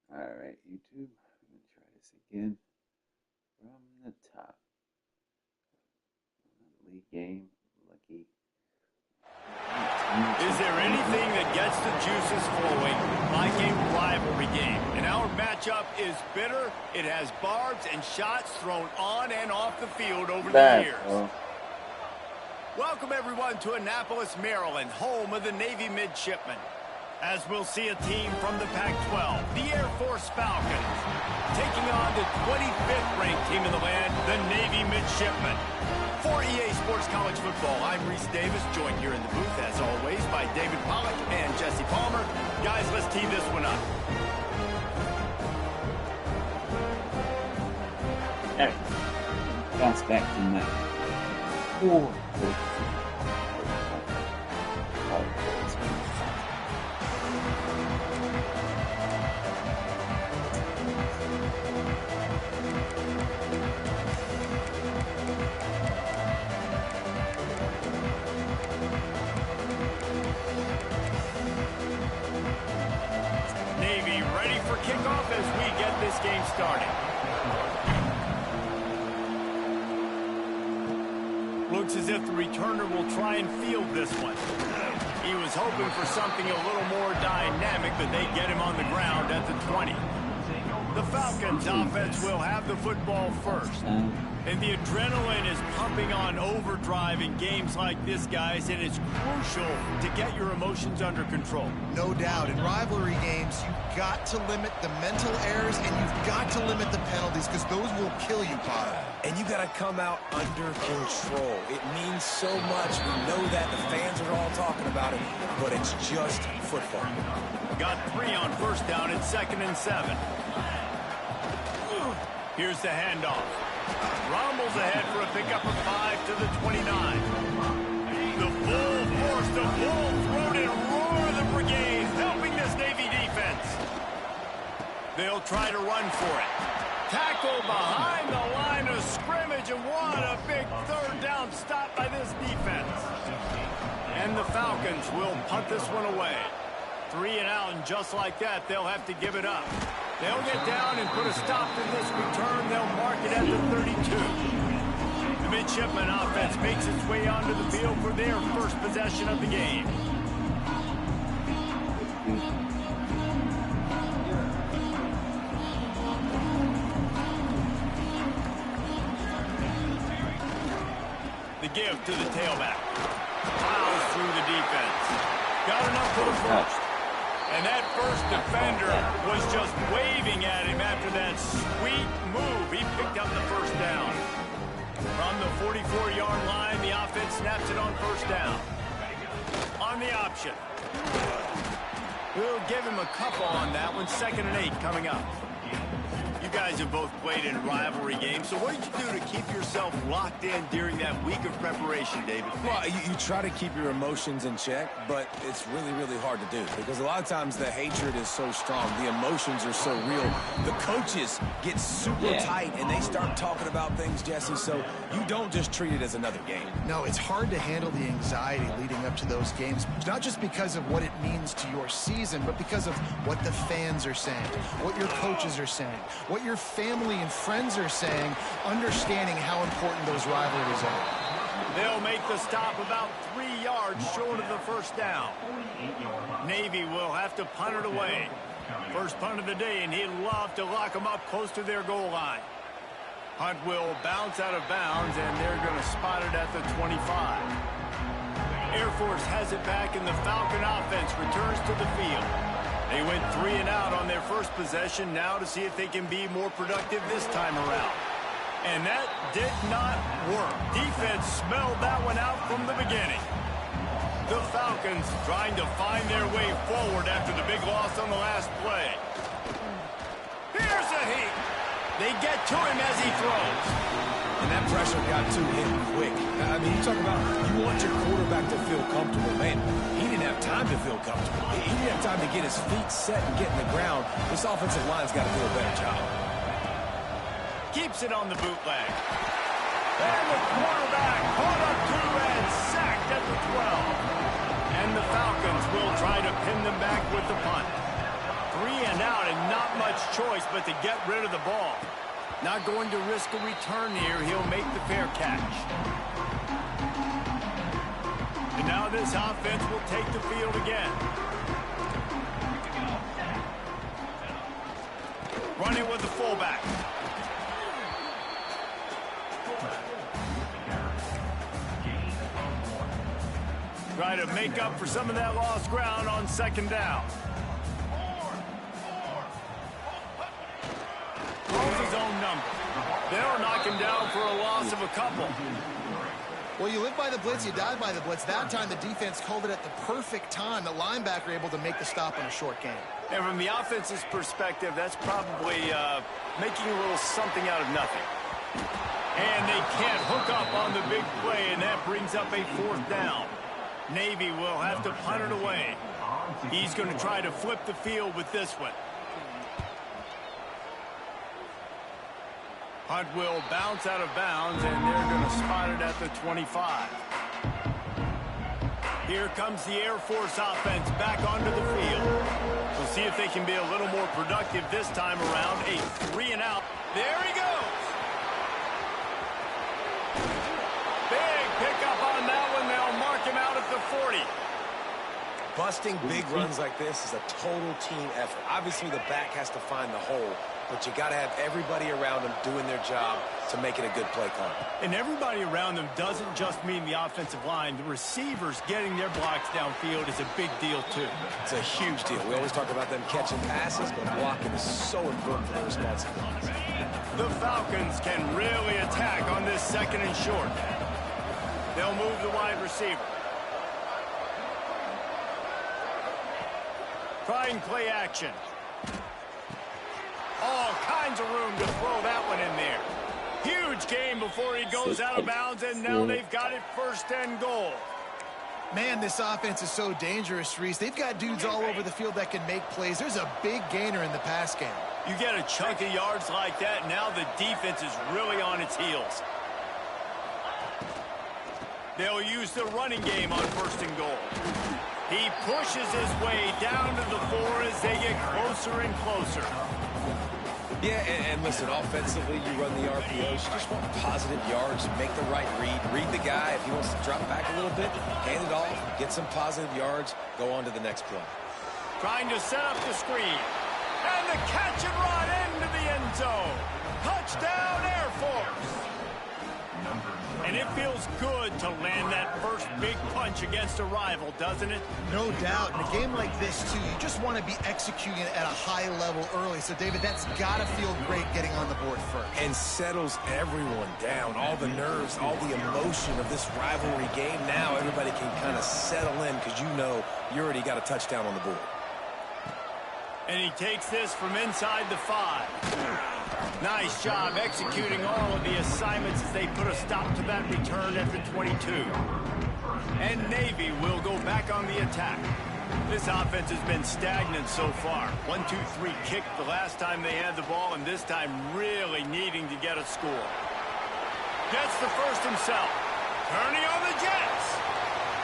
Alright, YouTube, I'm going to try this again from the top. League game, lucky. Is there anything that gets the juices flowing like a rivalry game? And our matchup is bitter. It has barbs and shots thrown on and off the field over the years. Welcome, everyone, to Annapolis, Maryland, home of the Navy Midshipmen. As we'll see a team from the Pac-12, the Air Force Falcons, taking on the 25th ranked team in the land, the Navy Midshipmen. For EA Sports College Football, I'm Reese Davis, joined here in the booth, as always, by David Pollack and Jesse Palmer. Guys, let's tee this one up. There we go. Bounce back from that. Navy ready for kickoff as we get this game started. Looks as if the returner will try and field this one. He was hoping for something a little more dynamic, but they get him on the ground at the 20. The Falcons offense will have the football first. And the adrenaline is pumping on overdrive in games like this, guys, and it's crucial to get your emotions under control. No doubt. In rivalry games, you've got to limit the mental errors, and you've got to limit the penalties, because those will kill you, Potter. And you got to come out under control. It means so much. We know that. The fans are all talking about it, but it's just football. Got 3 on first down and 2nd and 7. Here's the handoff. Rumbles ahead for a pickup of 5 to the 29. The full force, the full-throated roar of the brigade, helping this Navy defense. They'll try to run for it. Tackle behind the line of scrimmage, and what a big third down stop by this defense. And the Falcons will punt this one away. 3 and out, and just like that, they'll have to give it up. They'll get down and put a stop to this return. They'll mark it at the 32. The Midshipman offense makes its way onto the field for their first possession of the game. The give to the tailback. Plows through the defense. Got enough for the first. And that first defender was just waving at him after that sweet move. He picked up the first down. From the 44-yard line, the offense snaps it on first down. On the option. We'll give him a couple on that one. 2nd and 8 coming up. You guys have both played in rivalry games, so what did you do to keep yourself locked in during that week of preparation, David? Well, you try to keep your emotions in check, but it's really, really hard to do because a lot of times the hatred is so strong. The emotions are so real. The coaches get super tight, and they start talking about things, Jesse, so you don't just treat it as another game. No, it's hard to handle the anxiety leading up to those games, not just because of what it means to your season, but because of what the fans are saying, what your coaches are saying, what your family and friends are saying, understanding how important those rivalries are. They'll make the stop about 3 yards short of the first down. Navy will have to punt it away. First punt of the day, and he'd love to lock them up close to their goal line. Punt will bounce out of bounds, and they're going to spot it at the 25. Air Force has it back, and the Falcon offense returns to the field. They went 3 and out on their first possession, now to see if they can be more productive this time around. And that did not work. Defense smelled that one out from the beginning. The Falcons trying to find their way forward after the big loss on the last play. Here's a heat. They get to him as he throws. And that pressure got to him quick. I mean, you talk about you want your quarterback to feel comfortable. Man, he didn't have time to feel comfortable. He didn't have time to get his feet set and get in the ground. This offensive line's got to do a better job. Keeps it on the bootleg. And the quarterback caught up to and sacked at the 12. And the Falcons will try to pin them back with the punt. 3 and out, and not much choice but to get rid of the ball. Not going to risk a return here. He'll make the fair catch. And now this offense will take the field again. Running with the fullback. Try to make up for some of that lost ground on second down. Calls his own number. They'll knock him down for a loss of a couple. Well, you live by the blitz, you die by the blitz. That time the defense called it at the perfect time. The linebacker able to make the stop on a short gain. And from the offense's perspective, that's probably making a little something out of nothing. And they can't hook up on the big play, and that brings up a fourth down. Navy will have to punt it away. He's going to try to flip the field with this one. Punt will bounce out of bounds, and they're going to spot it at the 25. Here comes the Air Force offense back onto the field. We'll see if they can be a little more productive this time around. A 3-and-out. There he goes. Big pickup on that one. They'll mark him out at the 40. Busting big runs like this is a total team effort. Obviously, the back has to find the hole, but you got to have everybody around them doing their job to make it a good play call. And everybody around them doesn't just mean the offensive line. The receivers getting their blocks downfield is a big deal, too. It's a huge deal. We always talk about them catching passes, but blocking is so important for their responsibilities. The Falcons can really attack on this second and short. They'll move the wide receiver. Trying play action. All kinds of room to throw that one in there. Huge game before he goes out of bounds, and now they've got it first and goal. Man, this offense is so dangerous, Reese. They've got dudes all over the field that can make plays. There's a big gainer in the pass game. You get a chunk of yards like that, now the defense is really on its heels. They'll use the running game on first and goal. He pushes his way down to the 4 as they get closer and closer. Yeah, and listen, offensively, you run the RPOs. You just want positive yards, make the right read. Read the guy. If he wants to drop back a little bit, hand it off, get some positive yards, go on to the next play. Trying to set up the screen. And the catch and run into the end zone. Touchdown, Air Force. And it feels good to land that first big punch against a rival, doesn't it? No doubt. In a game like this, too, you just want to be executing it at a high level early. So, David, that's got to feel great getting on the board first. And settles everyone down. All the nerves, all the emotion of this rivalry game. Now everybody can kind of settle in because you know you already got a touchdown on the board. And he takes this from inside the 5. Nice job executing all of the assignments as they put a stop to that return at the 22. And Navy will go back on the attack. This offense has been stagnant so far. 1-2-3 kick the last time they had the ball, and this time really needing to get a score. Gets the first himself. Turning on the Jets.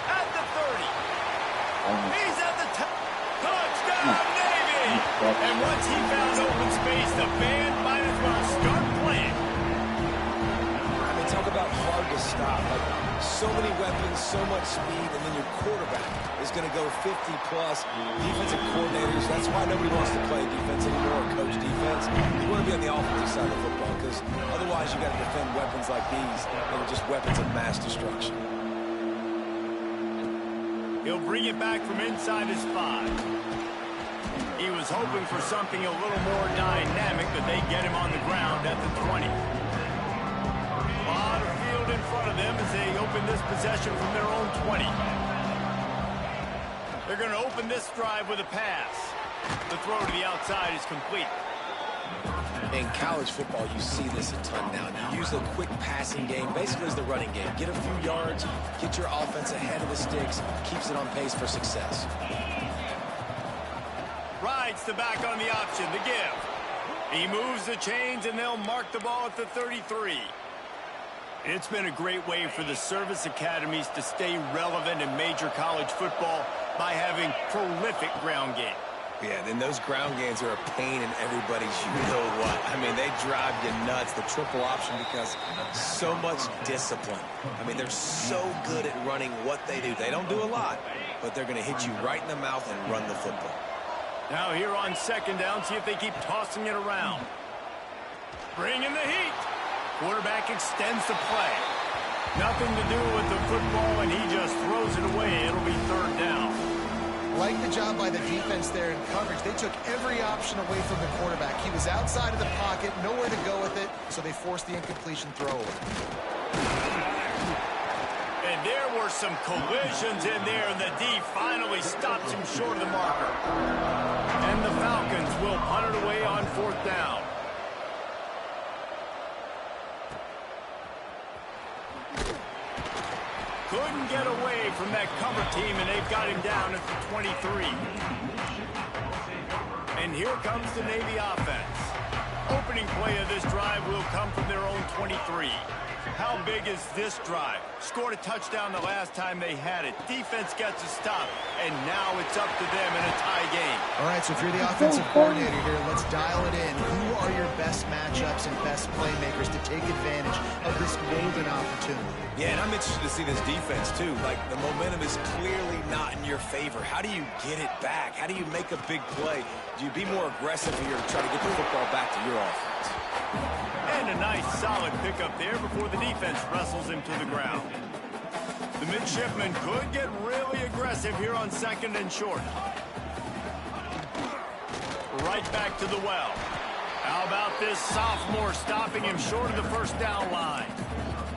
At the 30. He's at the top. Touchdown, Navy! And once he found open space, the band might as well start playing. I mean, talk about hard to stop. Like, so many weapons, so much speed, and then your quarterback is going to go 50-plus. Defensive coordinators, that's why nobody wants to play defense anymore or coach defense. You want to be on the offensive side of football because otherwise you got to defend weapons like these that are just weapons of mass destruction. He'll bring it back from inside his 5. He was hoping for something a little more dynamic, but they get him on the ground at the 20. A lot of field in front of them as they open this possession from their own 20. They're going to open this drive with a pass. The throw to the outside is complete. In college football, you see this a ton now. You use the quick passing game, basically as the running game. Get a few yards, get your offense ahead of the sticks, keeps it on pace for success. Rides the back on the option, the give. He moves the chains, and they'll mark the ball at the 33. It's been a great way for the service academies to stay relevant in major college football by having prolific ground game. Yeah, then those ground games are a pain in everybody's you-know-what. I mean, they drive you nuts, the triple option, because so much discipline. I mean, they're so good at running what they do. They don't do a lot, but they're going to hit you right in the mouth and run the football. Now here on second down, see if they keep tossing it around. Bring in the heat. Quarterback extends the play. Nothing to do with the football, and he just throws it away. It'll be third down. Like the job by the defense there in coverage. They took every option away from the quarterback. He was outside of the pocket, nowhere to go with it, so they forced the incompletion throwaway. And there were some collisions in there, and the D finally stops him short of the marker. And the Falcons will punt it away on fourth down. Couldn't get away from that cover team, and they've got him down at the 23. And here comes the Navy offense. Opening play of this drive will come from their own 23. How big is this drive? Scored a touchdown the last time they had it. Defense gets a stop, and now it's up to them in a tie game. All right, so if you're the offensive coordinator here, let's dial it in. Who are your best matchups and best playmakers to take advantage of this golden opportunity? Yeah, and I'm interested to see this defense, too. Like, the momentum is clearly not in your favor. How do you get it back? How do you make a big play? Do you be more aggressive here to try to get the football back to your offense? And a nice, solid pickup there before the defense wrestles him to the ground. The midshipman could get really aggressive here on second and short. Right back to the well. How about this sophomore stopping him short of the first down line?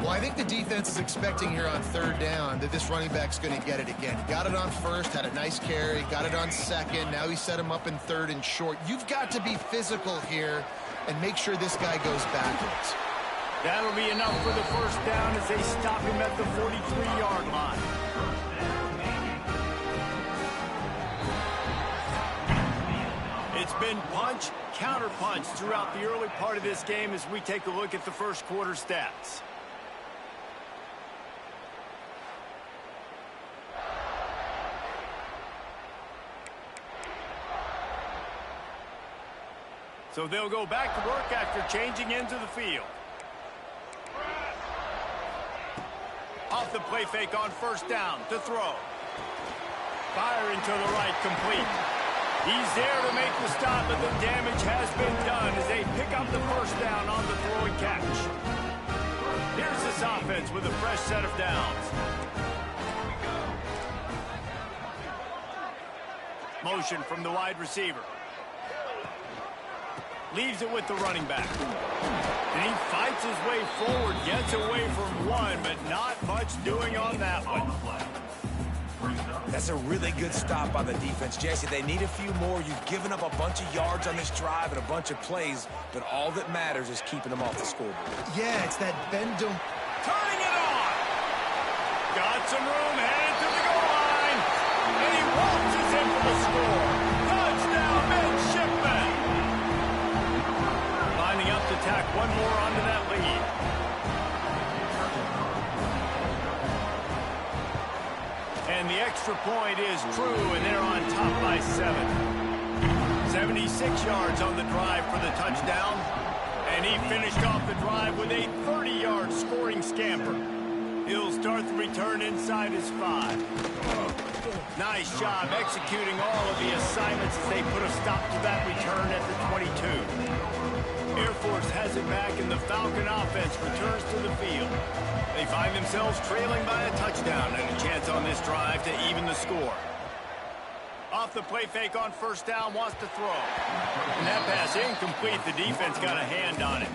Well, I think the defense is expecting here on third down that this running back's going to get it again. Got it on first, had a nice carry, got it on second. Now he set him up in third and short. You've got to be physical here and make sure this guy goes backwards. That'll be enough for the first down as they stop him at the 43-yard line. It's been punch, counter punch throughout the early part of this game as we take a look at the first quarter stats. So they'll go back to work after changing into the field. Off the play fake on first down to throw. Firing to the right, complete. He's there to make the stop, but the damage has been done as they pick up the first down on the throw and catch. Here's this offense with a fresh set of downs. Motion from the wide receiver. Leaves it with the running back. And he fights his way forward, gets away from one, but not much doing on that one. That's a really good stop by the defense, Jesse. They need a few more. You've given up a bunch of yards on this drive and a bunch of plays, but all that matters is keeping them off the scoreboard. Yeah, it's that bend don't... Turning it on! Got some room, headed to the goal line, and he waltzes in for the score. Touchdown, midshipman! Lining up to tack one more onto that lead. And the extra point is true, and they're on top by 7. 76 yards on the drive for the touchdown, and he finished off the drive with a 30-yard scoring scamper. He'll start the return inside his 5. Nice job executing all of the assignments as they put a stop to that return at the 22. Air Force has it back, and the Falcon offense returns to the field. They find themselves trailing by a touchdown and a chance on this drive to even the score. Off the play fake on first down, wants to throw. And that pass incomplete. The defense got a hand on it.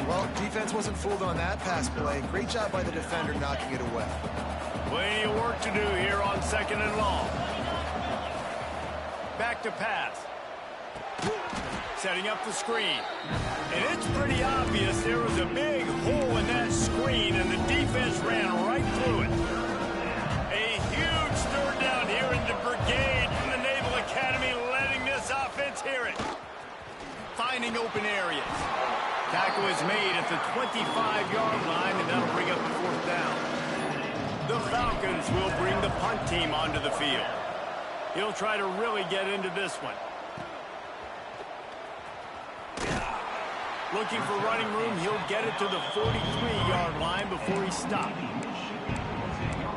Well, defense wasn't fooled on that pass play. Great job by the defender knocking it away. Plenty of work to do here on second and long. Back to pass. Setting up the screen. And it's pretty obvious there was a big hole in that screen, and the defense ran right through it. A huge third down here in the brigade from the Naval Academy, letting this offense hear it. Finding open areas. Tackle is made at the 25-yard line, and that'll bring up the fourth down. The Falcons will bring the punt team onto the field. He'll try to really get into this one. Looking for running room, he'll get it to the 43-yard line before he stopped.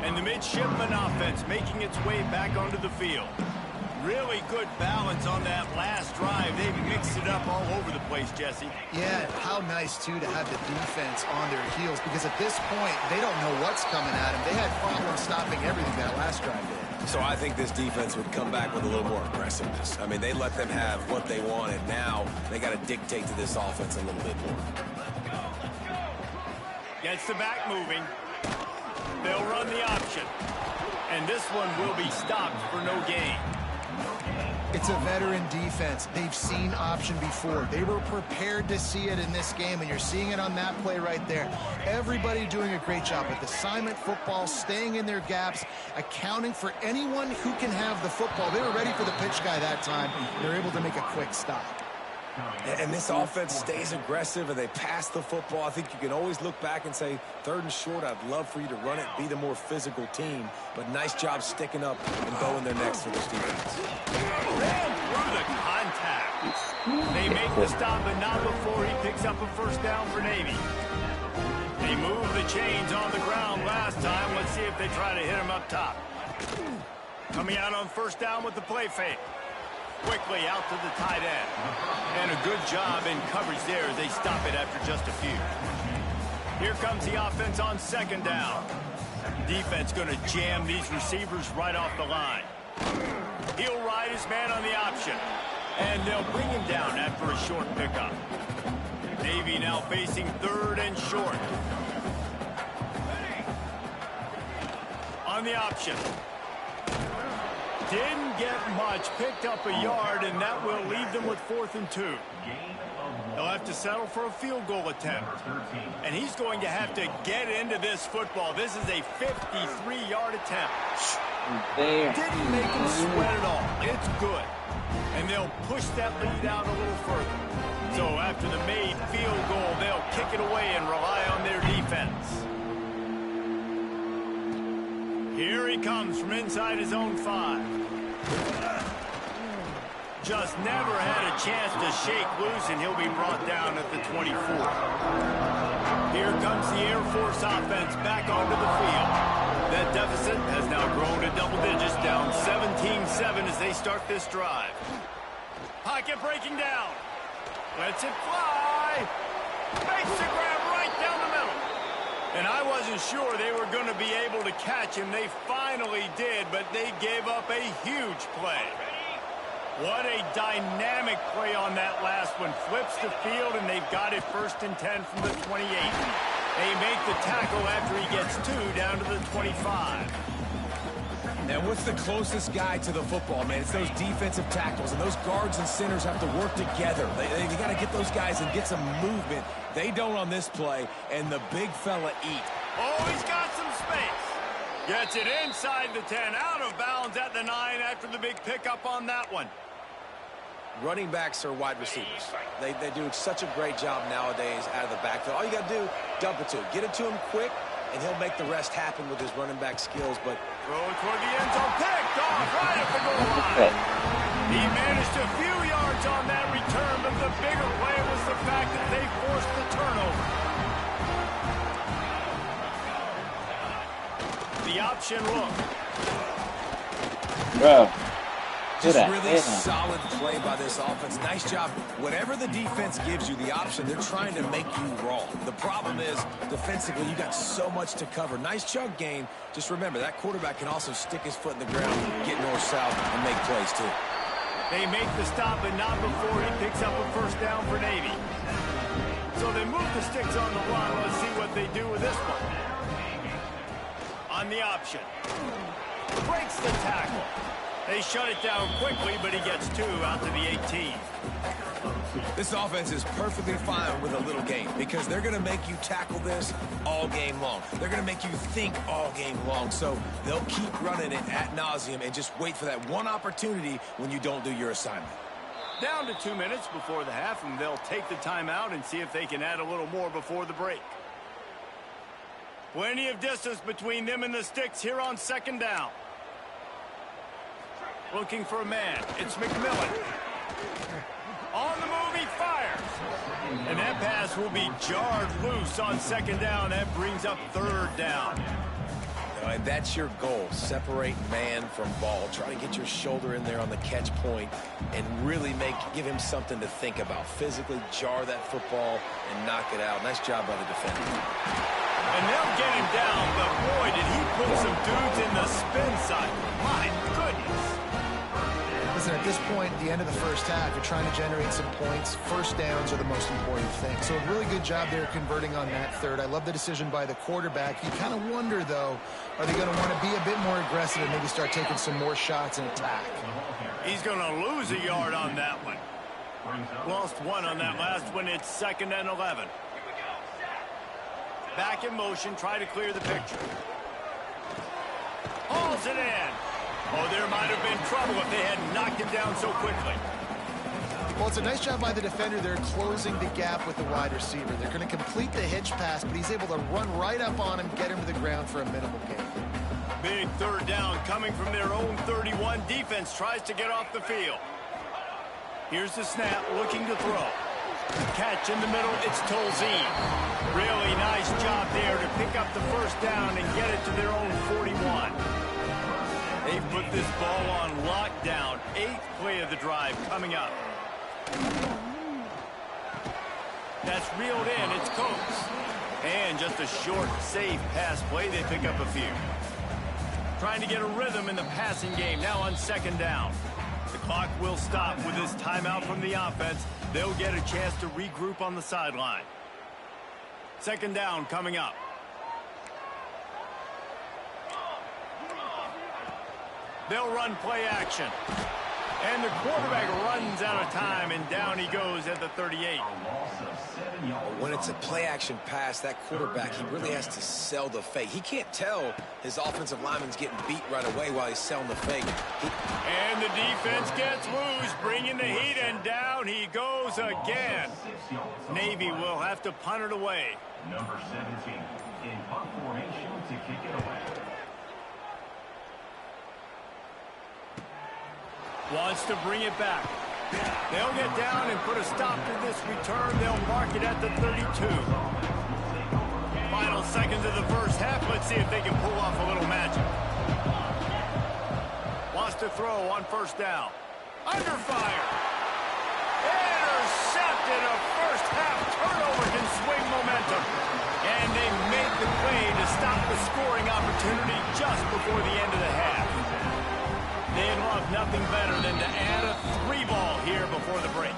And the midshipman offense making its way back onto the field. Really good balance on that last drive. They mixed it up all over the place, Jesse. Yeah, how nice, too, to have the defense on their heels, because at this point, they don't know what's coming at them. They had problems stopping everything that last drive did. So I think this defense would come back with a little more aggressiveness. I mean, they let them have what they wanted. Now they got to dictate to this offense a little bit more. Gets the back moving. They'll run the option. And this one will be stopped for no gain. It's a veteran defense. They've seen option before. They were prepared to see it in this game, and you're seeing it on that play right there. Everybody doing a great job with assignment football, staying in their gaps, accounting for anyone who can have the football. They were ready for the pitch guy that time. They're able to make a quick stop. And this offense stays aggressive, and they pass the football. I think you can always look back and say, 3rd and short, I'd love for you to run it, be the more physical team. But nice job sticking up and going their necks for this defense. Ran through the contact. They make the stop, but not before he picks up a first down for Navy. They moved the chains on the ground last time. Let's see if they try to hit him up top. Coming out on first down with the play fake. Quickly out to the tight end. And a good job in coverage there as they stop it after just a few. Here comes the offense on 2nd down. Defense going to jam these receivers right off the line. He'll ride his man on the option. And they'll bring him down after a short pickup. Navy now facing 3rd and short. On the option. Didn't get much, picked up a yard, and that will leave them with 4th and 2. They'll have to settle for a field goal attempt. And he's going to have to get into this football. This is a 53-yard attempt. Didn't make him sweat at all. It's good. And they'll push that lead out a little further. So after the made field goal, they'll kick it away and rely on their defense. Here he comes from inside his own 5. Just never had a chance to shake loose, and he'll be brought down at the 24. Here comes the Air Force offense back onto the field. That deficit has now grown to double digits, down 17-7 as they start this drive. Pocket breaking down. Lets it fly. Makes the grab right down the middle. And I wasn't sure they were going to be able to catch him. They finally did, but they gave up a huge play. What a dynamic play on that last one. Flips the field, and they've got it 1st and 10 from the 28. They make the tackle after he gets 2 down to the 25. And what's the closest guy to the football, man? It's those defensive tackles, and those guards and centers have to work together. They got to get those guys and get some movement. They don't on this play, and the big fella eat. Oh, he's got some space. Gets it inside the 10, out of bounds at the 9 after the big pickup on that one. Running backs are wide receivers. They do such a great job nowadays out of the backfield. All you got to do, dump it to him. Get it to him quick, and he'll make the rest happen with his running back skills. But throw it toward the end zone, picked off right at the goal line. He managed a few yards on that return, but the bigger play was the fact that they forced the turnover. The option look. Bro. Just really solid play by this offense. Nice job. Whatever the defense gives you, the option, they're trying to make you wrong. The problem is, defensively, you got so much to cover. Nice chunk gain. Just remember, that quarterback can also stick his foot in the ground, get north-south, and make plays, too. They make the stop, but not before he picks up a first down for Navy. So they move the sticks on the run. Let's see what they do with this one. On the option. Breaks the tackle. They shut it down quickly, but he gets 2 out to the 18. This offense is perfectly fine with a little game because they're going to make you tackle this all game long. They're going to make you think all game long. So they'll keep running it ad nauseum and just wait for that one opportunity when you don't do your assignment. Down to 2 minutes before the half, and they'll take the timeout and see if they can add a little more before the break. Plenty of distance between them and the sticks here on 2nd down. Looking for a man. It's McMillan. On the move, he fires. And that pass will be jarred loose on second down. That brings up third down. And that's your goal. Separate man from ball. Try to get your shoulder in there on the catch point and really give him something to think about. Physically jar that football and knock it out. Nice job by the defender. And they'll get him down, but boy, did he put some dudes in the spin side. My goodness. Listen, at this point, at the end of the first half, you're trying to generate some points. First downs are the most important thing. So a really good job there converting on that third. I love the decision by the quarterback. You kind of wonder, though, are they going to want to be a bit more aggressive and maybe start taking some more shots and attack? He's going to lose a yard on that one. Lost one on that last one. It's 2nd and 11. Back in motion, try to clear the picture. Hauls it in. Oh, there might have been trouble if they had knocked him down so quickly. Well, it's a nice job by the defender. They're closing the gap with the wide receiver. They're going to complete the hitch pass, but he's able to run right up on him, get him to the ground for a minimal gain. Big third down coming from their own 31. Defense tries to get off the field. Here's the snap, looking to throw. Catch in the middle, it's Tolzien. Really nice job there to pick up the first down and get it to their own 41. They put this ball on lockdown. 8th play of the drive coming up. That's reeled in. It's Coates. And just a short, safe pass play. They pick up a few. Trying to get a rhythm in the passing game now on 2nd down. The clock will stop with this timeout from the offense. They'll get a chance to regroup on the sideline. 2nd down coming up. They'll run play action. And the quarterback runs out of time, and down he goes at the 38. When it's a play-action pass, that quarterback, he really has to sell the fake. He can't tell his offensive lineman's getting beat right away while he's selling the fake. And the defense gets loose, bringing the heat, and down he goes again. Navy will have to punt it away. Number 17 in punt formation to kick it away. Wants to bring it back. They'll get down and put a stop to this return. They'll mark it at the 32. Final seconds of the first half. Let's see if they can pull off a little magic. Wants to throw on 1st down. Under fire. Intercepted. A first half turnover can swing momentum. And they make the play to stop the scoring opportunity just before the end of the half. They'd love nothing better than to add a 3-ball here before the break.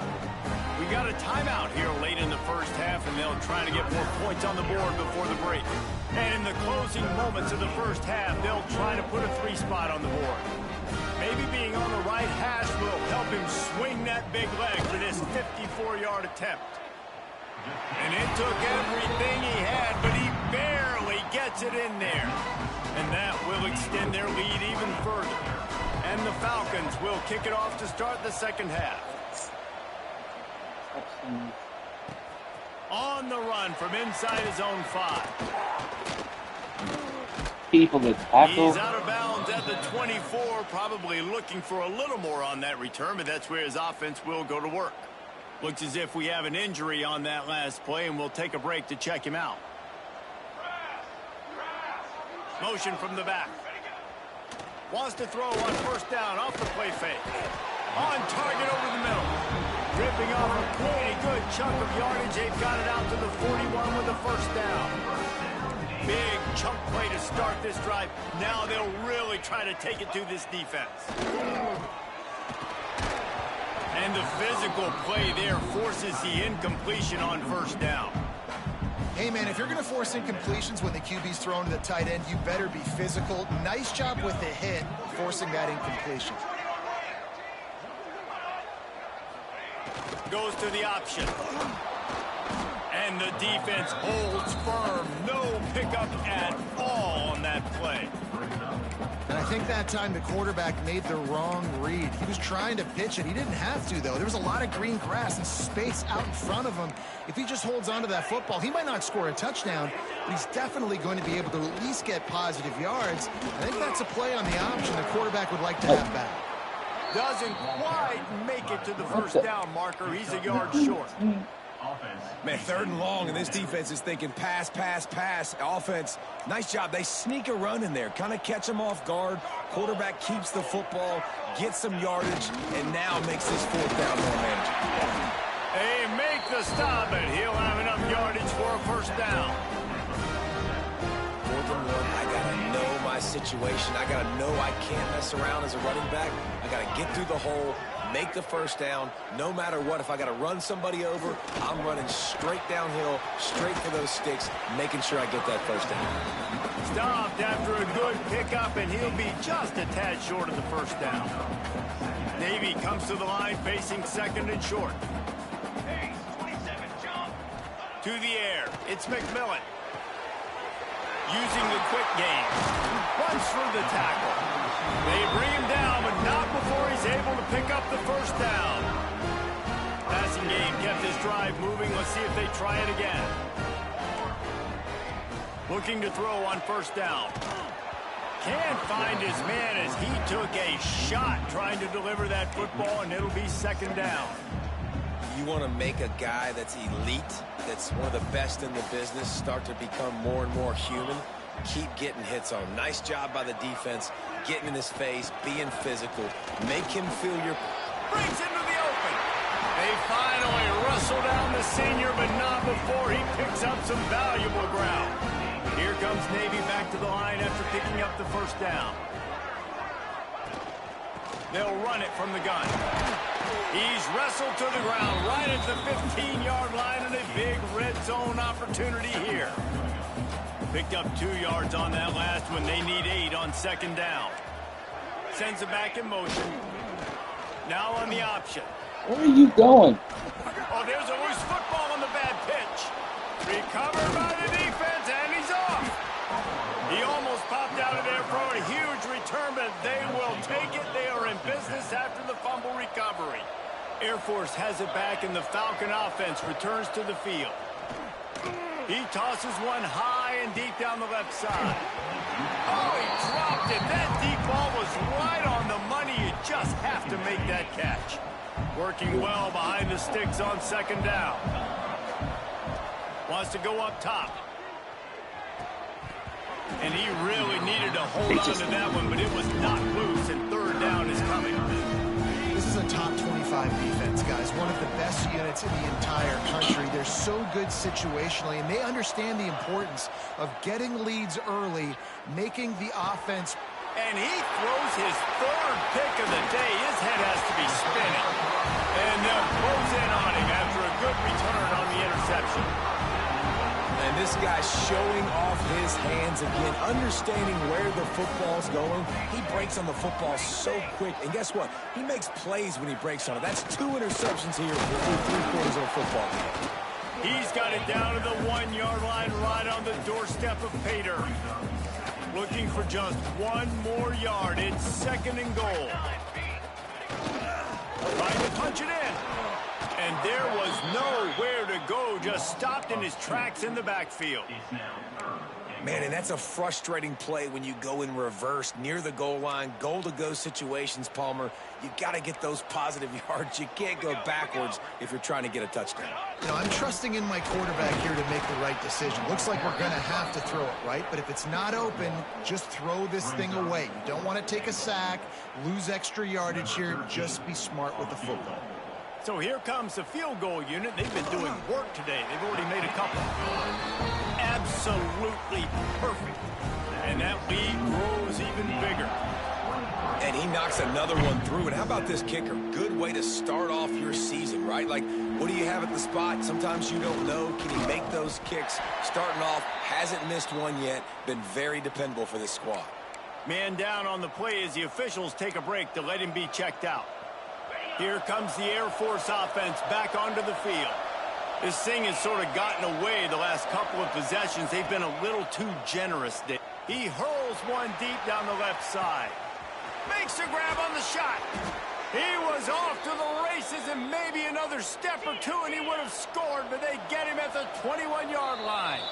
We got a timeout here late in the first half, and they'll try to get more points on the board before the break. And in the closing moments of the first half, they'll try to put a 3-spot on the board. Maybe being on the right hash will help him swing that big leg for this 54-yard attempt. And it took everything he had, but he barely gets it in there. And that will extend their lead even further. And the Falcons will kick it off to start the second half. On the run from inside his own 5. People that tackle. He's out of bounds at the 24, probably looking for a little more on that return, but that's where his offense will go to work. Looks as if we have an injury on that last play, and we'll take a break to check him out. Motion from the back. Wants to throw on 1st down off the play fake. On target over the middle. Ripping off a pretty good chunk of yardage. They've got it out to the 41 with the 1st down. Big chunk play to start this drive. Now they'll really try to take it to this defense. And the physical play there forces the incompletion on 1st down. Hey, man, if you're going to force incompletions when the QB's thrown to the tight end, you better be physical. Nice job with the hit, forcing that incompletion. Goes to the option. And the defense holds firm. No pickup at all on that play. And I think that time the quarterback made the wrong read. He was trying to pitch it. He didn't have to, though. There was a lot of green grass and space out in front of him. If he just holds on to that football, he might not score a touchdown, but he's definitely going to be able to at least get positive yards. I think that's a play on the option the quarterback would like to have back. Doesn't quite make it to the 1st down marker. He's a yard short. Offense. Man, 3rd and long, and this defense is thinking pass, pass, pass. Offense, nice job. They sneak a run in there, kind of catch them off guard. Quarterback keeps the football, gets some yardage, and now makes this 4th down more manageable. They make the stop, and he'll have enough yardage for a 1st down. 4th and 1, I got to know my situation. I got to know I can't mess around as a running back. I got to get through the hole, make the 1st down. No matter what, if I got to run somebody over, I'm running straight downhill, straight for those sticks, making sure I get that 1st down. Stopped after a good pickup, and he'll be just a tad short of the 1st down. Navy comes to the line facing 2nd and short. To the air, it's McMillan. Using the quick game. Runs for the tackle. They bring him down, but not before he's able to pick up the 1st down. Passing game kept his drive moving. Let's see if they try it again. Looking to throw on 1st down. Can't find his man as he took a shot trying to deliver that football, and it'll be 2nd down. You want to make a guy that's elite, that's one of the best in the business, start to become more and more human. Keep getting hits on him. Nice job by the defense, getting in his face, being physical. Make him feel your... Brings into the open. They finally wrestle down the senior, but not before he picks up some valuable ground. Here comes Navy back to the line after picking up the 1st down. They'll run it from the gun. He's wrestled to the ground right at the 15-yard line, and a big red zone opportunity here. Picked up 2 yards on that last one. They need 8 on 2nd down. Sends it back in motion. Now on the option. Where are you going? Oh, there's a loose football on the bad pitch. Recovered by the defense, and he's off. He almost popped out of there for a huge return, but they will take it. They are in business after the fumble recovery. Air Force has it back, and the Falcon offense returns to the field. He tosses one high and deep down the left side. Oh, he dropped it. That deep ball was right on the money. You just have to make that catch. Working well behind the sticks on 2nd down. Wants to go up top. And he really needed to hold on to that one, but it was knocked loose, and 3rd down is coming. This is a top 25 defense, guys. One of the best units in the entire country. They're so good situationally, and they understand the importance of getting leads early, making the offense. And he throws his 3rd pick of the day. His head has to be spinning. And they'll close in on him after a good return on the interception. And this guy's showing off his hands again, understanding where the football's going. He breaks on the football so quick. And guess what? He makes plays when he breaks on it. That's 2 interceptions here through 3 quarters of a football game. He's got it down to the 1-yard line right on the doorstep of Pater. Looking for just 1 more yard. It's 2nd and goal. Trying to punch it in. And there was nowhere to go, just stopped in his tracks in the backfield. Man, and that's a frustrating play when you go in reverse near the goal line, goal-to-go situations, Palmer. You got to get those positive yards. You can't go backwards if you're trying to get a touchdown. You know, I'm trusting in my quarterback here to make the right decision. Looks like we're going to have to throw it, right? But if it's not open, just throw this thing away. You don't want to take a sack, lose extra yardage here. Just be smart with the football. So here comes the field goal unit. They've been doing work today. They've already made a couple. Absolutely perfect. And that lead grows even bigger. And he knocks another one through. And how about this kicker? Good way to start off your season, right? Like, what do you have at the spot? Sometimes you don't know. Can he make those kicks? Starting off, hasn't missed one yet. Been very dependable for this squad. Man down on the play as the officials take a break to let him be checked out. Here comes the Air Force offense back onto the field. This thing has sort of gotten away the last couple of possessions. They've been a little too generous. He hurls one deep down the left side. Makes a grab on the shot. He was off to the races and maybe another step or two and he would have scored, but they get him at the 21-yard line.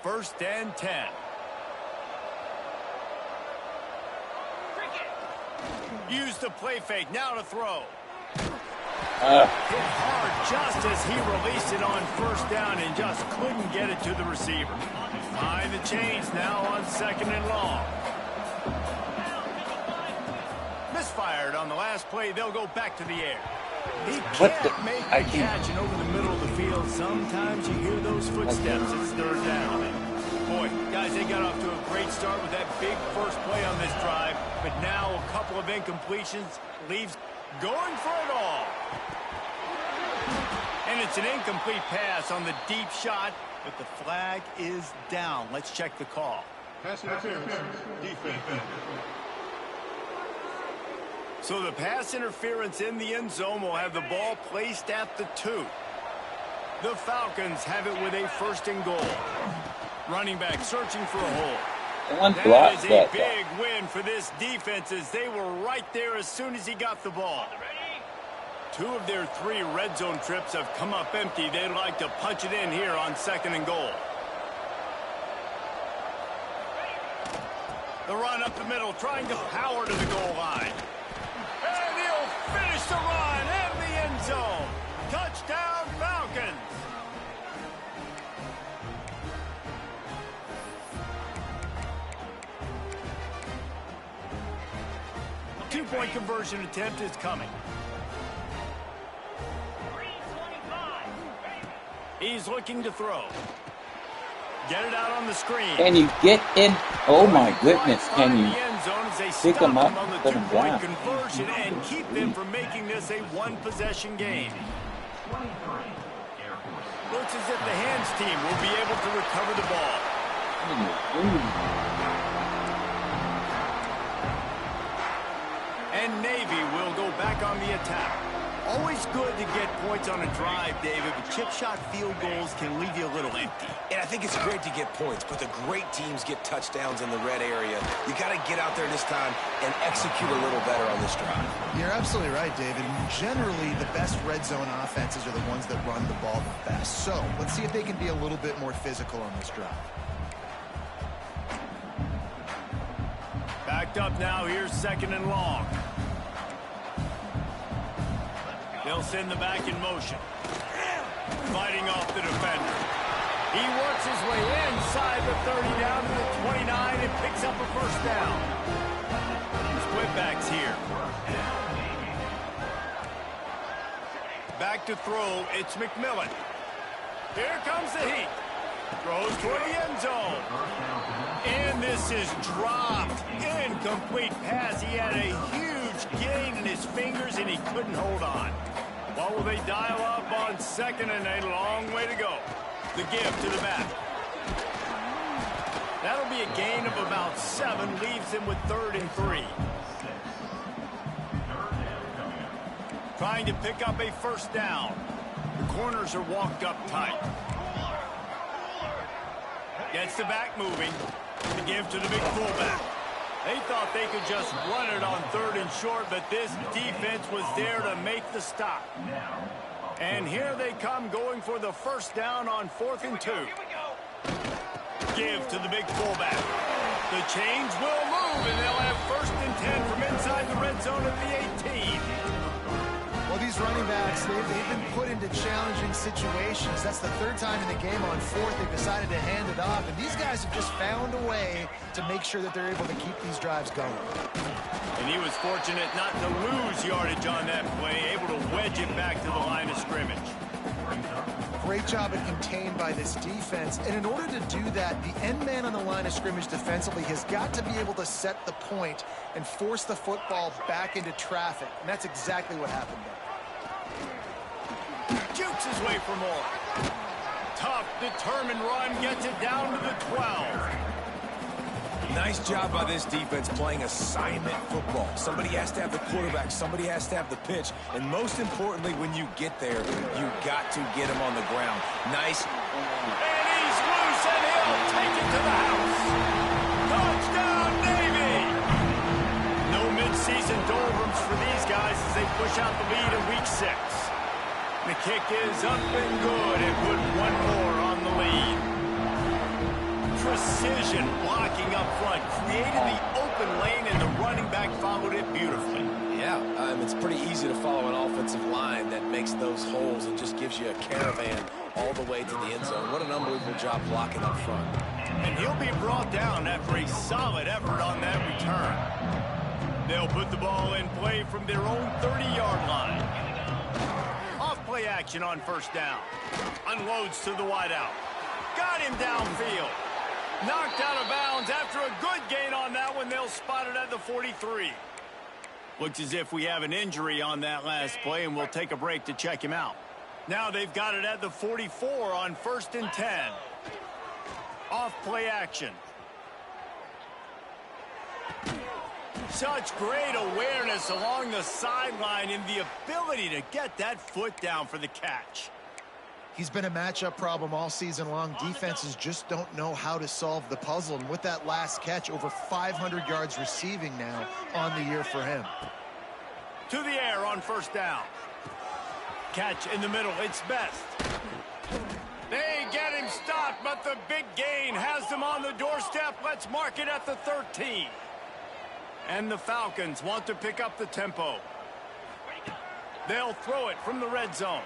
1st and 10. Use the play fake. Now to throw. Hit hard just as he released it on 1st down and just couldn't get it to the receiver. Behind the chains now on 2nd and long. Misfired on the last play. They'll go back to the air. He can't make the catch, and over the middle of the field, sometimes you hear those footsteps. It's 3rd down. Boy, guys, they got off to a great start with that big first play on this drive, but now a couple of incompletions leaves going for it all. And it's an incomplete pass on the deep shot, but the flag is down. Let's check the call. Pass interference, defense. So the pass interference in the end zone will have the ball placed at the 2. The Falcons have it with a 1st and goal. Running back searching for a hole. That is a big win for this defense as they were right there as soon as he got the ball. 2 of their 3 red zone trips have come up empty. They'd like to punch it in here on 2nd and goal. The run up the middle, trying to power to the goal line. And he'll finish the run in the end zone. Touchdown, Falcons. Two-point conversion attempt is coming. He's looking to throw. Get it out on the screen. Can you get in? Oh my goodness! Can you pick them up on the and put them two-point down? conversion and keep them from making this a one-possession game? Looks as if the hands team will be able to recover the ball. And Navy will go back on the attack. Always good to get points on a drive, David, but chip shot field goals can leave you a little empty. And I think it's great to get points, but the great teams get touchdowns in the red area. You got to get out there this time and execute a little better on this drive. You're absolutely right, David. Generally, the best red zone offenses are the ones that run the ball the best. So let's see if they can be a little bit more physical on this drive. Backed up now. Here's 2nd and long. They'll send the back in motion. Fighting off the defender. He works his way inside the 30 down to the 29 and picks up a 1st down. Split backs here. Back to throw. It's McMillan. Here comes the heat. Throws toward the end zone. And this is dropped. Incomplete pass. He had a huge gain in his fingers and he couldn't hold on. What will they dial up on 2nd and a long way to go? The give to the back. That'll be a gain of about 7. Leaves him with 3rd and 3. Trying to pick up a 1st down. The corners are walked up tight. Gets the back moving. The give to the big fullback. They thought they could just run it on 3rd and short, but this defense was there to make the stop. And here they come going for the 1st down on 4th and 2. Give to the big fullback. The chains will move, and they'll have 1st and 10 from inside the red zone at the 18. Well, these running backs, they've been put into challenging situations. That's the 3rd time in the game. On 4th, they've decided to hand it off. And these guys have just found a way to make sure that they're able to keep these drives going. And he was fortunate not to lose yardage on that play, able to wedge it back to the line of scrimmage. Great job at contained by this defense. And in order to do that, the end man on the line of scrimmage defensively has got to be able to set the point and force the football back into traffic. And that's exactly what happened there. Jukes his way for more. Tough, determined run, gets it down to the 12. Nice job by this defense playing assignment football. Somebody has to have the quarterback, somebody has to have the pitch, and most importantly, when you get there, you got to get him on the ground. Nice. And he's loose, and he'll take it to the house. Touchdown, Navy! No midseason doldrums for these guys as they push out the lead in Week 6. The kick is up and good and put one more on the lead. vision blocking up front, created the open lane, and the running back followed it beautifully. Yeah, it's pretty easy to follow an offensive line that makes those holes and just gives you a caravan all the way to the end zone. What an unbelievable job blocking up front. And he'll be brought down after a solid effort on that return. They'll put the ball in play from their own 30-yard line. Off-play action on first down. Unloads to the wideout. Got him downfield. Knocked out of bounds after a good gain on that one. They'll spot it at the 43. Looks as if we have an injury on that last play, and we'll take a break to check him out. Now they've got it at the 44 on 1st and 10. Off-play action. Such great awareness along the sideline and the ability to get that foot down for the catch. He's been a matchup problem all season long. Defenses just don't know how to solve the puzzle. And with that last catch, over 500 yards receiving now on the year for him. To the air on first down. Catch in the middle. It's Best. They get him stopped, but the big gain has them on the doorstep. Let's mark it at the 13. And the Falcons want to pick up the tempo. They'll throw it from the red zone.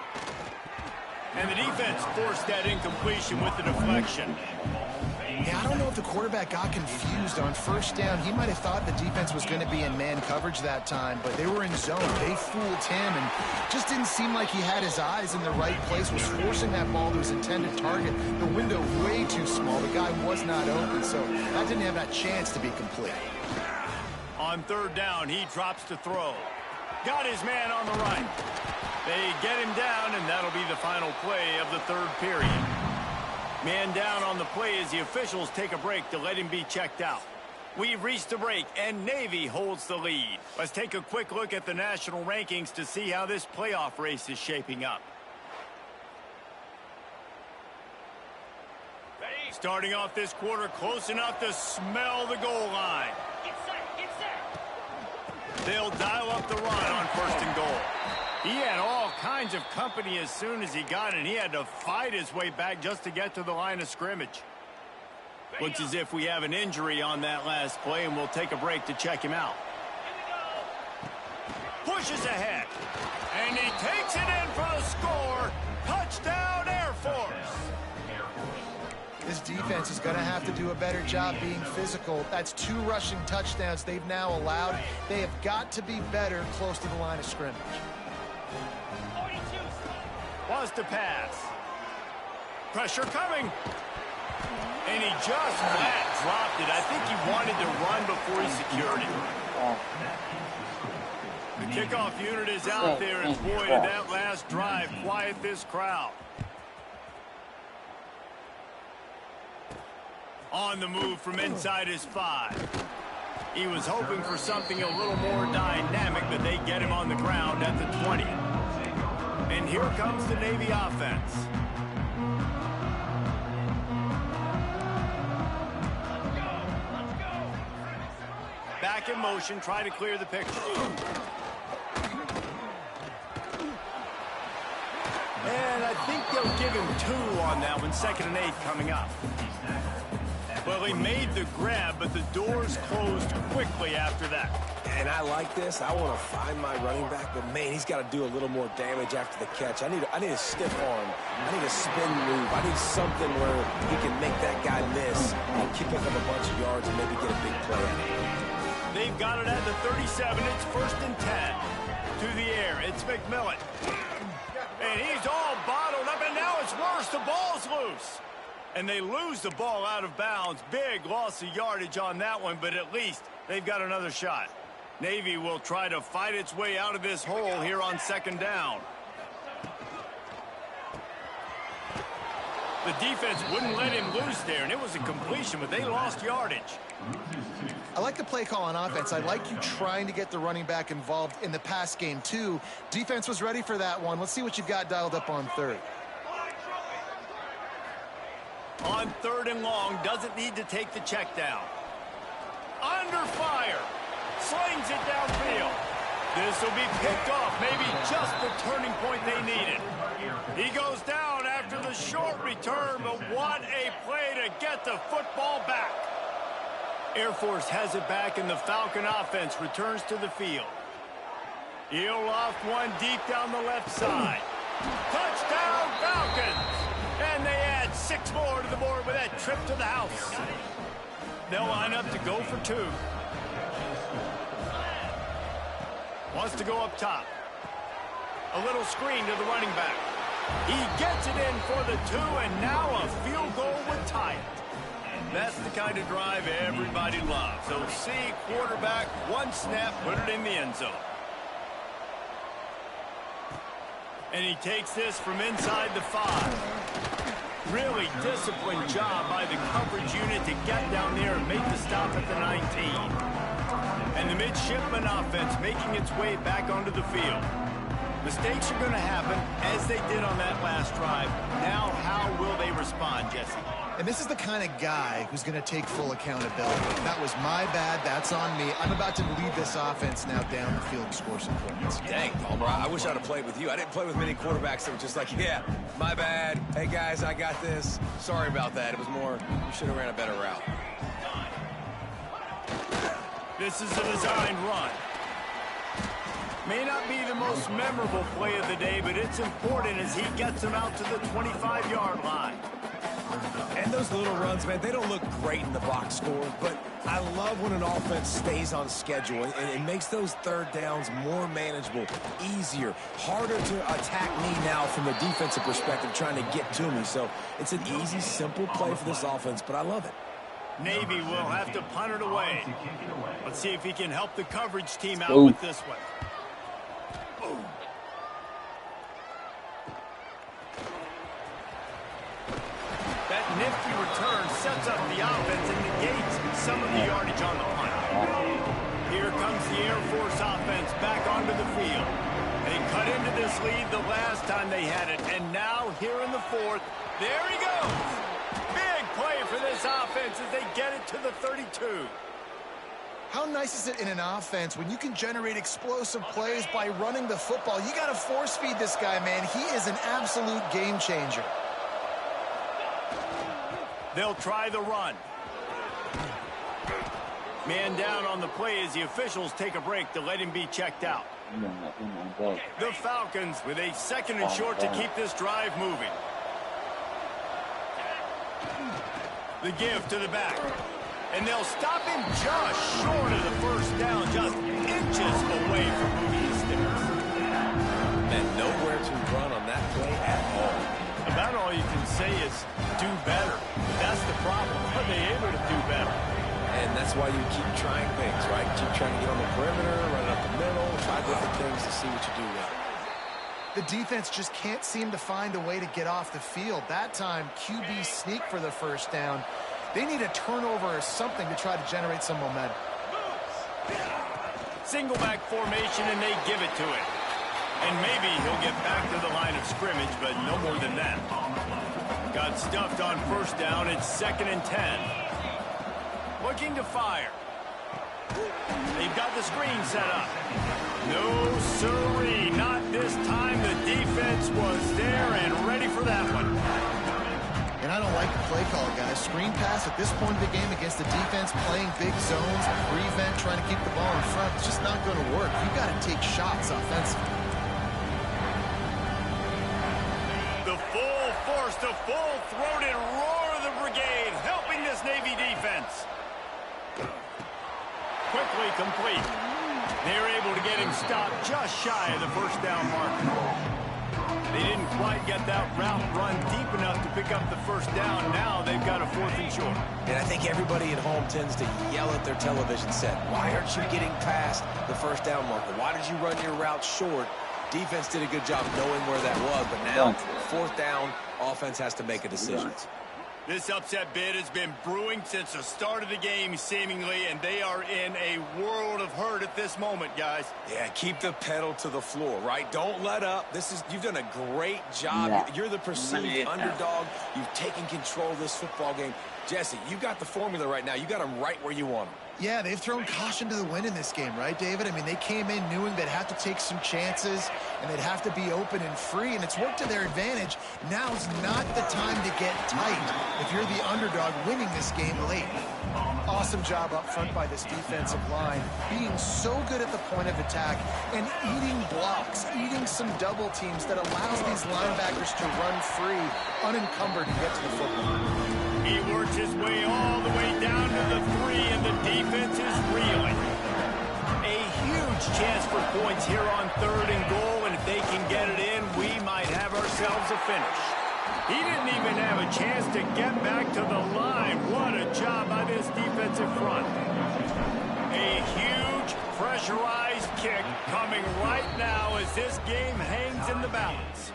And the defense forced that incompletion with the deflection. Yeah, I don't know if the quarterback got confused on first down. He might have thought the defense was going to be in man coverage that time, but they were in zone. They fooled him and just didn't seem like he had his eyes in the right place, was forcing that ball to his intended target. The window way too small. The guy was not open, so that didn't have that chance to be complete. On third down, he drops to throw. Got his man on the right. They get him down, and that'll be the final play of the third period. Man down on the play as the officials take a break to let him be checked out. We've reached the break, and Navy holds the lead. Let's take a quick look at the national rankings to see how this playoff race is shaping up. Starting off this quarter close enough to smell the goal line. They'll dial up the run on 1st and goal. He had all kinds of company as soon as he got it, and he had to fight his way back just to get to the line of scrimmage. Looks as if we have an injury on that last play, and we'll take a break to check him out. Pushes ahead, and he takes it in for the score. Touchdown, Air Force. This defense is going to have to do a better job being physical. That's 2 rushing touchdowns they've now allowed. They have got to be better close to the line of scrimmage. Wants to pass. Pressure coming. And he just flat dropped it. I think he wanted to run before he secured it. The kickoff unit is out there, and boy, did that last drive quiet this crowd. On the move from inside his 5. He was hoping for something a little more dynamic, but they get him on the ground at the 20. And here comes the Navy offense. Back in motion, try to clear the picture. And I think they'll give him 2 on that one. 2nd and 8 coming up. Well, he made the grab, but the doors closed quickly after that. And I like this. I want to find my running back, but man, he's got to do a little more damage after the catch. I need a stiff arm. I need a spin move. I need something where he can make that guy miss and kick up a bunch of yards and maybe get a big play out of it. They've got it at the 37. It's 1st and 10. To the air, it's McMillan. And he's all bottled up, and now it's worse. The ball's loose. And they lose the ball out of bounds. Big loss of yardage on that one, but at least they've got another shot. Navy will try to fight its way out of this hole here on 2nd down. The defense wouldn't let him loose there, and it was a completion, but they lost yardage. I like the play call on offense. I like you trying to get the running back involved in the pass game, too. Defense was ready for that one. Let's see what you've got dialed up on 3rd. On 3rd and long, doesn't need to take the check down. Under fire. Slings it downfield. This will be picked off. Maybe just the turning point they needed. He goes down after the a short return, but what a play to get the football back. Air Force has it back, and the Falcon offense returns to the field. He'll loft one deep down the left side. Touchdown, Falcons! And they add 6 more to the board with that trip to the house. They'll line up to go for 2. Wants to go up top. A little screen to the running back. He gets it in for the 2, and now a field goal would tie it. That's the kind of drive everybody loves. So see quarterback, 1 snap, put it in the end zone. And he takes this from inside the 5. Really disciplined job by the coverage unit to get down there and make the stop at the 19. And the midshipman offense making its way back onto the field. Mistakes are going to happen, as they did on that last drive. Now, how will they respond, Jesse? And this is the kind of guy who's going to take full accountability. That was my bad. That's on me. I'm about to lead this offense now down the field and score some points. Dang, Palmer, I wish I'd have played with you. I didn't play with many quarterbacks that were just like, yeah, my bad. Hey, guys, I got this. Sorry about that. It was more, you should have ran a better route. This is a designed run. May not be the most memorable play of the day, but it's important as he gets him out to the 25-yard line. And those little runs, man, they don't look great in the box score, but I love when an offense stays on schedule, and it makes those third downs more manageable, easier, harder to attack me now from a defensive perspective trying to get to me. So it's an easy, simple play for this offense, but I love it. Navy will have to punt it away. Let's see if he can help the coverage team out with this one. That nifty return sets up the offense and negates some of the yardage on the punt. Here comes the Air Force offense back onto the field. They cut into this lead the last time they had it, and now here in the 4th, there he goes. Big play for this offense as they get it to the 32. How nice is it in an offense when you can generate explosive plays by running the football? You got to force feed this guy, man. He is an absolute game changer. They'll try the run. Man down on the play as the officials take a break to let him be checked out. The Falcons with a 2nd and short to keep this drive moving. The give to the back. And they'll stop him just short of the first down, just inches away from moving the sticks. And nowhere to run on that play at all. About all you can say is do better. But that's the problem. Are they able to do better? And that's why you keep trying things, right? Keep trying to get on the perimeter, run up the middle, try different things to see what you do well. The defense just can't seem to find a way to get off the field. That time, QB sneak for the first down. They need a turnover or something to try to generate some momentum. Single back formation, and they give it to him. And maybe he'll get back to the line of scrimmage, but no more than that. Got stuffed on first down. It's 2nd and 10. Looking to fire. They've got the screen set up. No siree, not this time. The defense was there and ready for that one. And I don't like the play call, guys. Screen pass at this point of the game against the defense playing big zones, prevent, trying to keep the ball in front. It's just not going to work. You've got to take shots offensively. The full force, the full-throated roar of the brigade helping this Navy defense. Quickly complete. They're able to get him stopped just shy of the first down marker. They didn't quite get that route run deep enough to pick up the first down. Now they've got a 4th and short. And I think everybody at home tends to yell at their television set. Why aren't you getting past the first down marker? Why did you run your route short? Defense did a good job knowing where that was, but now 4th down, offense has to make a decision. This upset bid has been brewing since the start of the game, seemingly, and they are in a world of hurt at this moment, guys. Yeah, keep the pedal to the floor, right? Don't let up. You've done a great job. You're the perceived underdog. You've taken control of this football game. Jesse, you got the formula right now. You got them right where you want them. Yeah, they've thrown caution to the wind in this game, right, David? I mean, they came in knowing they'd have to take some chances and they'd have to be open and free, and it's worked to their advantage. Now's not the time to get tight if you're the underdog winning this game late. Awesome job up front by this defensive line, being so good at the point of attack and eating blocks, eating some double teams that allows these linebackers to run free, unencumbered, and get to the football. He works his way all the way down to the 3, and the defense is reeling. A huge chance for points here on 3rd and goal, and if they can get it in, we might have ourselves a finish. He didn't even have a chance to get back to the line. What a job by this defensive front. A huge pressurized kick coming right now as this game hangs in the balance.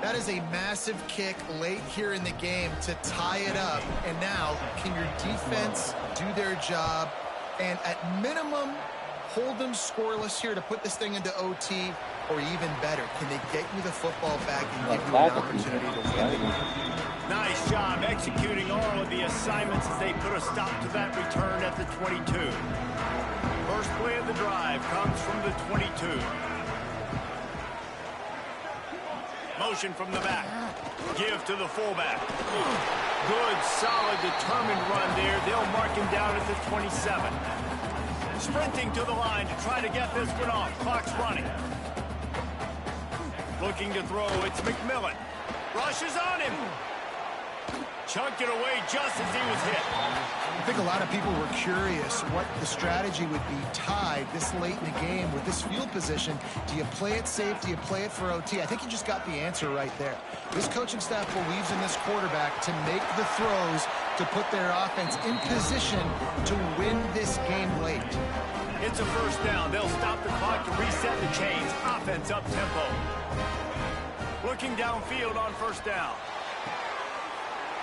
That is a massive kick late here in the game to tie it up. And now, can your defense do their job and at minimum hold them scoreless here to put this thing into OT, or even better, can they get you the football back and give you an opportunity to win? Nice job executing all of the assignments as they put a stop to that return at the 22. First play of the drive comes from the 22. Motion from the back. Give to the fullback. Good, solid, determined run there. They'll mark him down at the 27. Sprinting to the line to try to get this one off. Clock's running. Looking to throw, it's McMillan. Rushes on him. Chunked it away just as he was hit. I think a lot of people were curious what the strategy would be tied this late in the game with this field position. Do you play it safe? Do you play it for OT? I think you just got the answer right there. This coaching staff believes in this quarterback to make the throws to put their offense in position to win this game late. It's a first down. They'll stop the clock to reset the chains. Offense up tempo. Looking downfield on first down.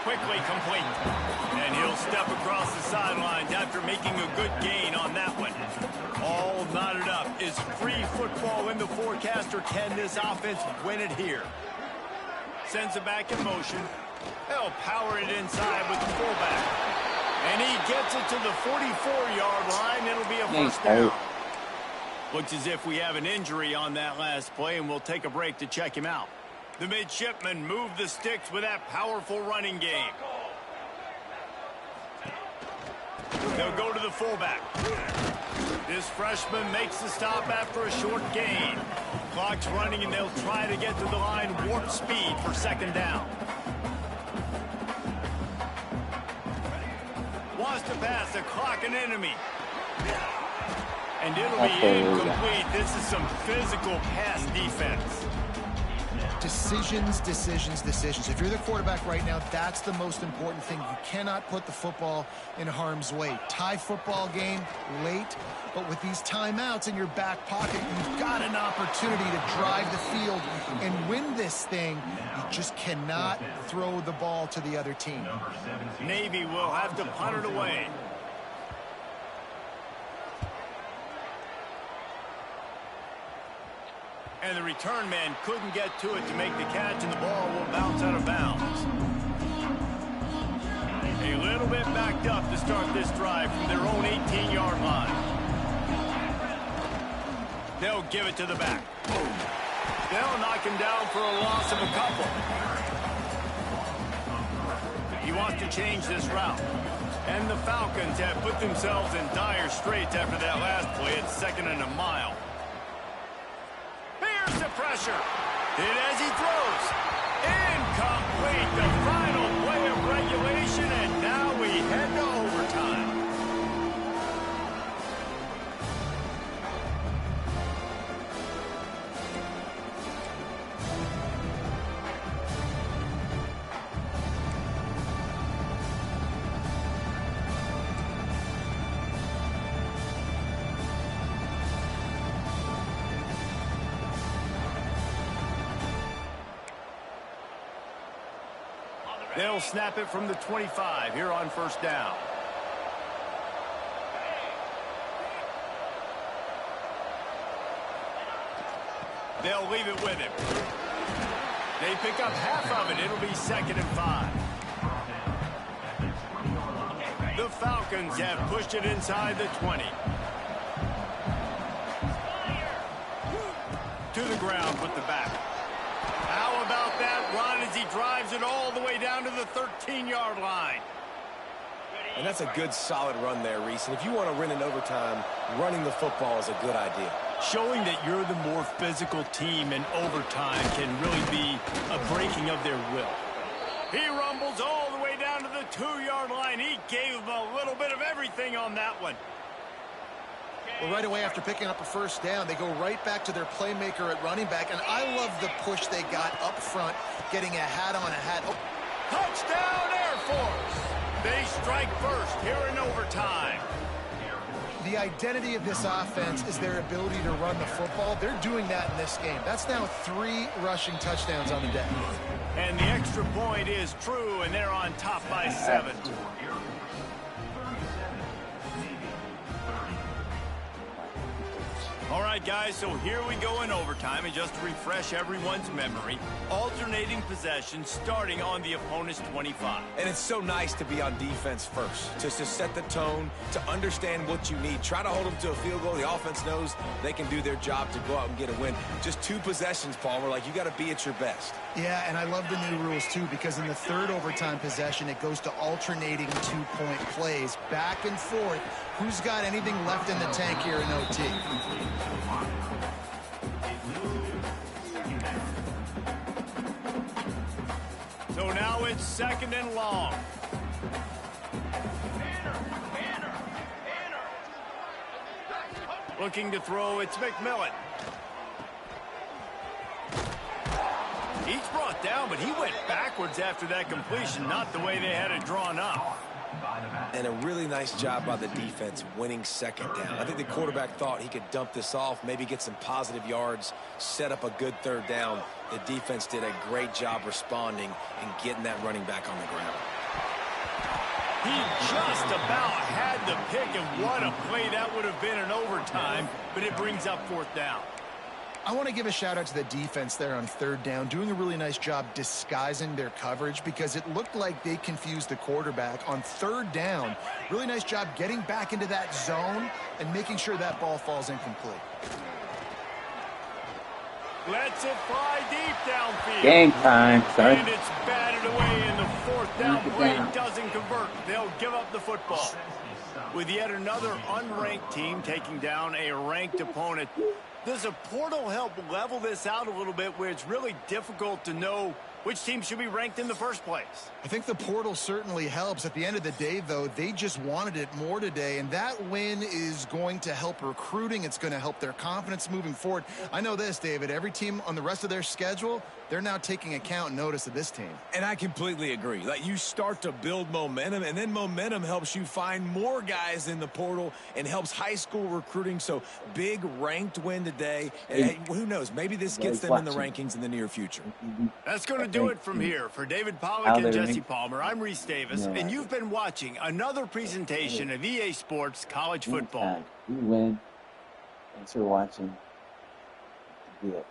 Quickly complete. And he'll step across the sidelines after making a good gain on that one. All knotted up. Is free football in the forecast, or can this offense win it here? Sends it back in motion. They'll power it inside with the fullback. And he gets it to the 44-yard line. It'll be a first down. Looks as if we have an injury on that last play, and we'll take a break to check him out. The midshipmen move the sticks with that powerful running game. They'll go to the fullback. This freshman makes the stop after a short gain. Clock's running, and they'll try to get to the line warp speed for second down. Wants to pass, the clock an enemy. And it'll be incomplete. This is some physical pass defense. Decisions, decisions, decisions. If you're the quarterback right now, that's the most important thing. You cannot put the football in harm's way. Tie football game late, but with these timeouts in your back pocket, you've got an opportunity to drive the field and win this thing. You just cannot throw the ball to the other team. Navy will have to punt it away. And the return man couldn't get to it to make the catch, and the ball will bounce out of bounds. A little bit backed up to start this drive from their own 18-yard line. They'll give it to the back. They'll knock him down for a loss of a couple. He wants to change this route. And the Falcons have put themselves in dire straits after that last play at 2nd and a mile. Here's the pressure. Hit as he throws. Incomplete. The final play of regulation, and now we head to overtime. They'll snap it from the 25 here on first down. They'll leave it with him. They pick up half of it. It'll be 2nd and 5. The Falcons have pushed it inside the 20. To the ground with the back. How about that run as he drives it all the way down to the 13-yard line? And that's a good, solid run there, Reese. And if you want to win in overtime, running the football is a good idea. Showing that you're the more physical team in overtime can really be a breaking of their will. He rumbles all the way down to the 2-yard line. He gave them a little bit of everything on that one. Well, right away after picking up a first down, they go right back to their playmaker at running back. And I love the push they got up front, getting a hat on a hat. Oh. Touchdown, Air Force! They strike first here in overtime. The identity of this offense is their ability to run the football. They're doing that in this game. That's now 3 rushing touchdowns on the day. And the extra point is true, and they're on top by 7. All right, guys, so here we go in overtime, and just to refresh everyone's memory, alternating possession starting on the opponent's 25. And it's so nice to be on defense first, just to set the tone, to understand what you need. Try to hold them to a field goal. The offense knows they can do their job to go out and get a win. Just 2 possessions, Palmer, like you got to be at your best. Yeah, and I love the new rules, too, because in the 3rd overtime possession, it goes to alternating 2-point plays, back and forth. Who's got anything left in the tank here in OT? So now it's 2nd and long. Looking to throw, it's McMillan. He's brought down, but he went backwards after that completion, not the way they had it drawn up. And a really nice job by the defense winning 2nd down. I think the quarterback thought he could dump this off, maybe get some positive yards, set up a good 3rd down. The defense did a great job responding and getting that running back on the ground. He just about had the pick, and what a play that would have been in overtime, but it brings up 4th down. I want to give a shout out to the defense there on 3rd down, doing a really nice job disguising their coverage because it looked like they confused the quarterback on 3rd down. Really nice job getting back into that zone and making sure that ball falls incomplete. Lets it fly deep downfield. Game time, son. And it's batted away, and the 4th down play doesn't convert. They'll give up the football. With yet another unranked team taking down a ranked opponent, does a portal help level this out a little bit where it's really difficult to know which team should be ranked in the first place? I think the portal certainly helps. At the end of the day, though, they just wanted it more today, and that win is going to help recruiting. It's going to help their confidence moving forward. I know this, David. Every team on the rest of their schedule, they're now taking account and notice of this team. And I completely agree. Like, you start to build momentum, and then momentum helps you find more guys in the portal and helps high school recruiting. So big ranked win today. And hey, who knows? Maybe this gets them in the rankings in the near future. That's going to do it from here. For David Pollack and Jesse Palmer, I'm Reese Davis, and you've been watching another presentation of EA Sports College Football. You win. Thanks for watching. Yeah.